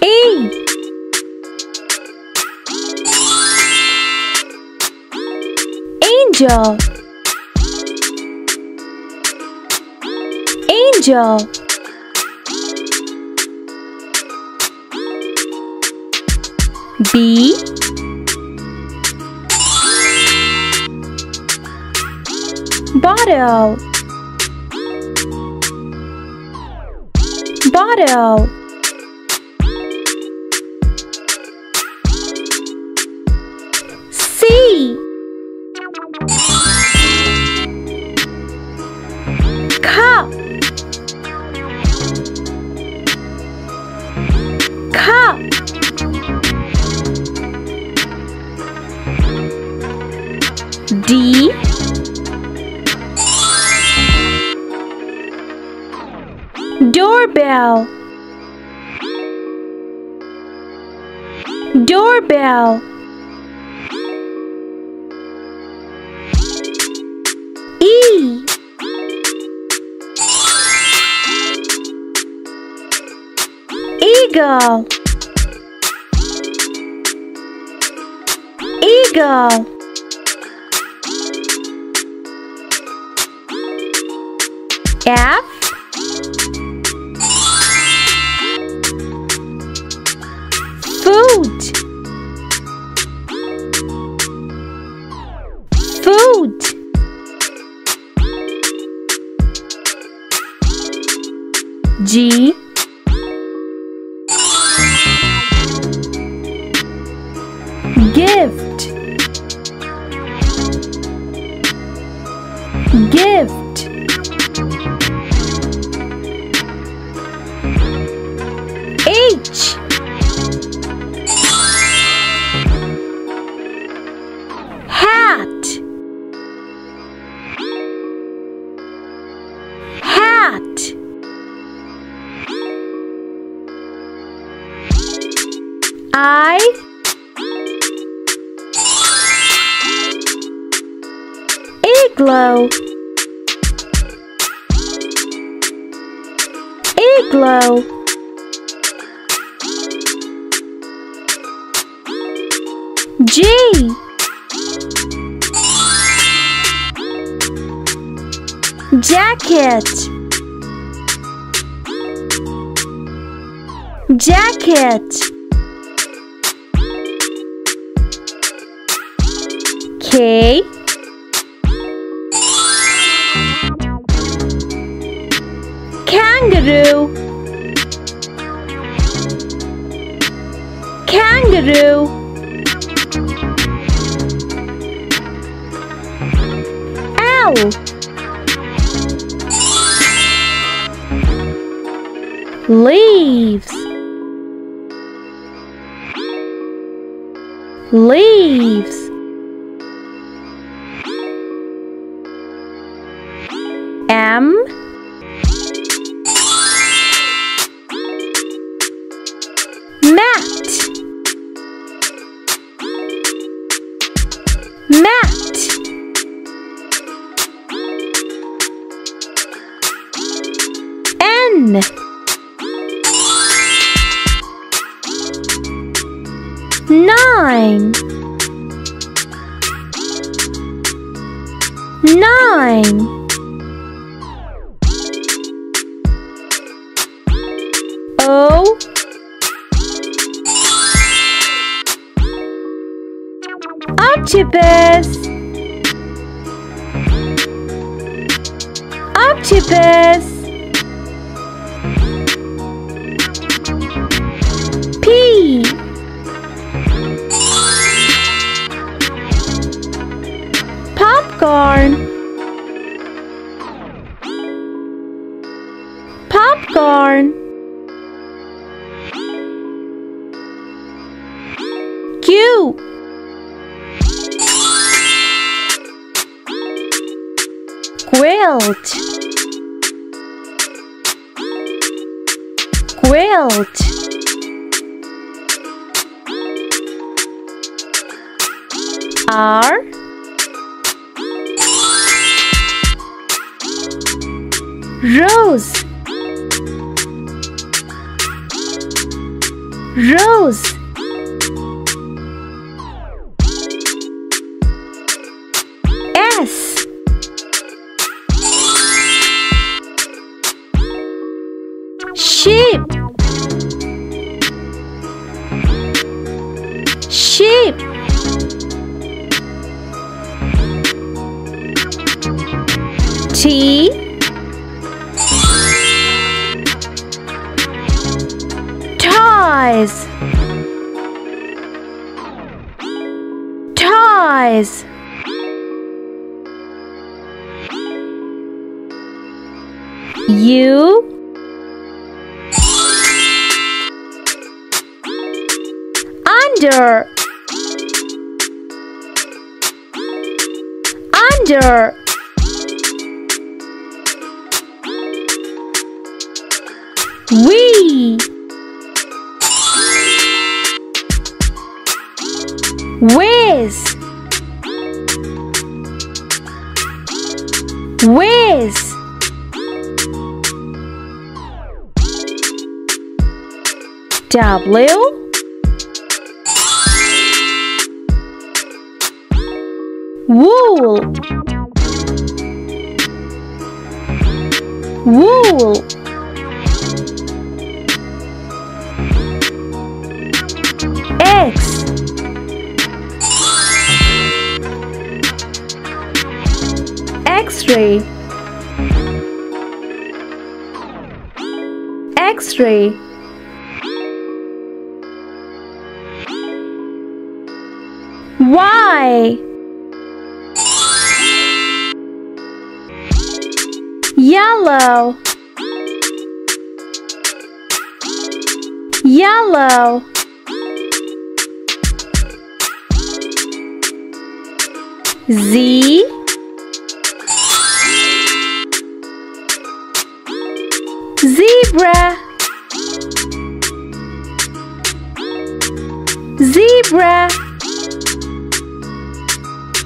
E. Angel. Angel. B. Bottle. Bottle. C. Cup. Cup. D. Doorbell. Doorbell. E. Eagle. Eagle. F. Food. Food. G. Gift. Gift. H. Hat. Hat. I. Igloo. Igloo. J. Jacket. Jacket. K. Kangaroo. Kangaroo. L. Leaves. Leaves. M. Mat. Mat. N. Nine. Nine. O. Octopus. Octopus. P. Popcorn. Popcorn. Q. Quilt. Quilt. R. Rose. Rose. S. Sheep. Sheep. T. Toys. Toys. U. Under. Under. We. Whiz. Whiz. W. Wool. Wool. X. X-ray. X-ray. Y. Yellow. Yellow. Z. Zebra. Zebra.